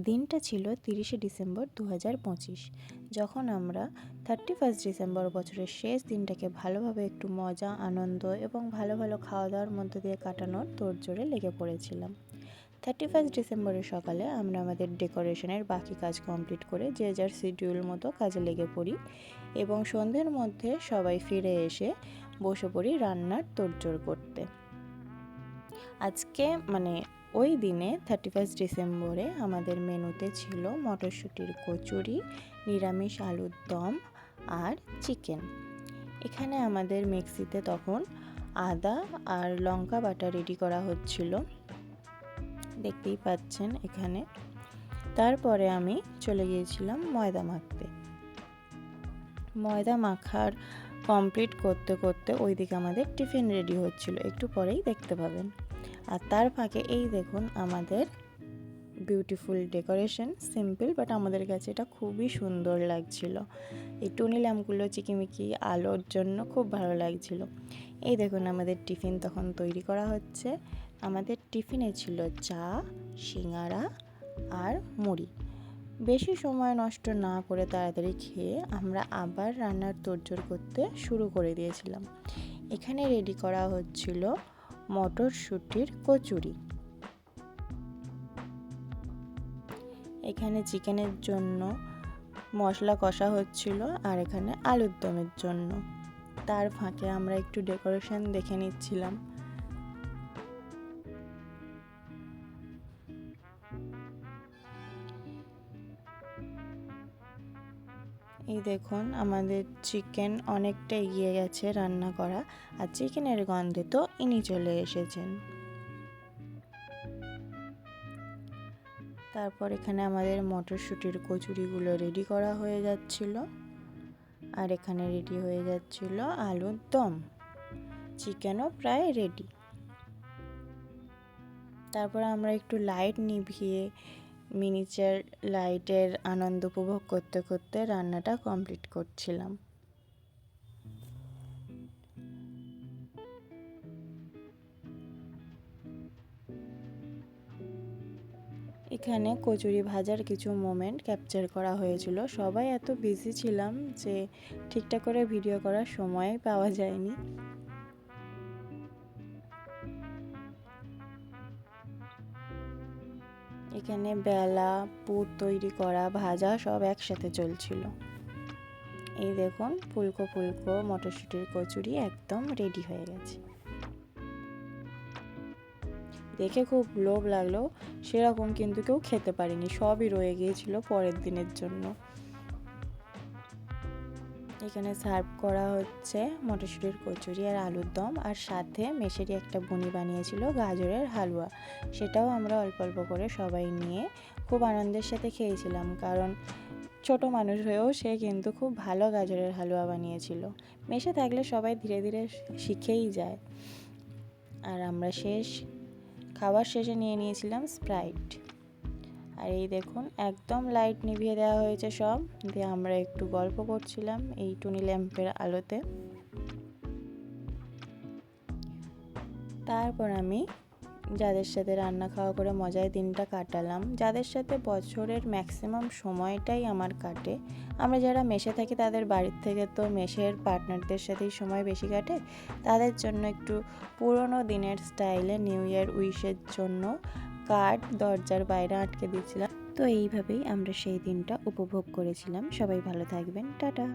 দিনটা ছিল 30শে ডিসেম্বর 2025, যখন আমরা 31 ডিসেম্বর বছরের শেষ দিনটাকে ভালোভাবে একটু মজা, আনন্দ এবং ভালো ভালো খাওয়া দাওয়ার মধ্য দিয়ে কাটানোর তোড়জোড়ে লেগে পড়েছিলাম। 31 ডিসেম্বরের সকালে আমরা আমাদের ডেকোরেশনের বাকি কাজ কমপ্লিট করে যে যার শিডিউল মতো কাজে লেগে পড়ি এবং সন্ধ্যের মধ্যে সবাই ফিরে এসে বসে পড়ি রান্নার তোড়জোড় করতে। আজকে ওই দিনে 31 ডিসেম্বরে আমাদের মেনুতে ছিল মটরশুঁটির কচুরি, নিরামিষ আলুর দম আর চিকেন। এখানে আমাদের মিক্সিতে তখন আদা আর লঙ্কা বাটা রেডি করা হচ্ছিল, দেখতেই পাচ্ছেন এখানে। তারপরে আমি চলে গিয়েছিলাম ময়দা মাখতে। ময়দা মাখার কমপ্লিট করতে করতে ওইদিকে আমাদের টিফিন রেডি হচ্ছিল, একটু পরেই দেখতে পাবেন। আর তার ফাঁকে এই দেখুন আমাদের বিউটিফুল ডেকোরেশন, সিম্পল বাট আমাদের কাছে এটা খুবই সুন্দর লাগছিল। এই টুনি ল্যাম্পগুলো চিকিমিকি আলোর জন্য খুব ভালো লাগছিল। এই দেখুন আমাদের টিফিন তখন তৈরি করা হচ্ছে। আমাদের টিফিনে ছিল চা, সিঙ্গারা আর মুড়ি। বেশি সময় নষ্ট না করে তাড়াতাড়ি খেয়ে আমরা আবার রান্নার তোড়জোড় করতে শুরু করে দিয়েছিলাম। এখানে রেডি করা হচ্ছিল মটরশুঁটির কচুরি, এখানে চিকেনের জন্য মশলা কষা হচ্ছিল, আর এখানে আলুর দমের জন্য। তার ফাঁকে আমরা একটু ডেকোরেশন দেখে নিচ্ছিলাম। এই দেখুন আমাদের চিকেন অনেকটা এগিয়ে গেছে রান্না করা, আর চিকেনের গন্ধে তো ইনি চলে এসেছেন। তারপর এখানে আমাদের মটরশুঁটির কচুরিগুলো রেডি করা হয়ে যাচ্ছিল, আর এখানে রেডি হয়ে যাচ্ছিল আলুর দম। চিকেনও প্রায় রেডি। তারপর আমরা একটু লাইট নিভিয়ে মিনিচার লাইটের আনন্দ উপভোগ করতে করতে রান্নাটা কমপ্লিট করছিলাম। এখানে কচুরি ভাজার কিছু মোমেন্ট ক্যাপচার করা হয়েছিল। সবাই এত বিজি ছিলাম যে ঠিকঠাক করে ভিডিও করার সময় পাওয়া যায়নি। এখানে বেলা, পুর তৈরি করা, ভাজা সব একসাথে চলছিল। এই দেখুন ফুলকো ফুলকো মটরশুঁটির কচুরি একদম রেডি হয়ে গেছে। দেখে খুব লোভ লাগলো, সেরকম কিন্তু কেউ খেতে পারেনি, সবই রয়ে গিয়েছিল পরের দিনের জন্য। এখানে সার্ভ করা হচ্ছে মটরশুঁটির কচুরি আর আলুর দম, আর সাথে মেশেরই একটা বুনি বানিয়েছিল গাজরের হালুয়া। সেটাও আমরা অল্প অল্প করে সবাই নিয়ে খুব আনন্দের সাথে খেয়েছিলাম, কারণ ছোট মানুষ হয়েও সে কিন্তু খুব ভালো গাজরের হালুয়া বানিয়েছিল। মেশে থাকলে সবাই ধীরে ধীরে শিখেই যায়। আর আমরা খাবার শেষে নিয়ে নিয়েছিলাম স্প্রাইট। আর এই দেখুন একদম লাইট নিভিয়ে দেওয়া হয়েছে সব, দিয়ে আমরা একটু গল্প করছিলাম এই টুনি ল্যাম্পের আলোতে। তারপর আমি যাদের সাথে রান্না খাওয়া করে মজায় দিনটা কাটালাম, যাদের সাথে বছরের ম্যাক্সিমাম সময়টাই আমার কাটে। আমরা যারা মেশে থাকি তাদের বাড়ির থেকে তো মেশের পার্টনারদের সাথেই সময় বেশি কাটে, তাদের জন্য একটু পুরনো দিনের স্টাইলে নিউ ইয়ার উইশের জন্য কার্ড দরজার বাইরে আটকে দিয়েছিলাম। তো এইভাবেই আমরা সেই দিনটা উপভোগ করেছিলাম। সবাই ভালো থাকবেন, টাটা।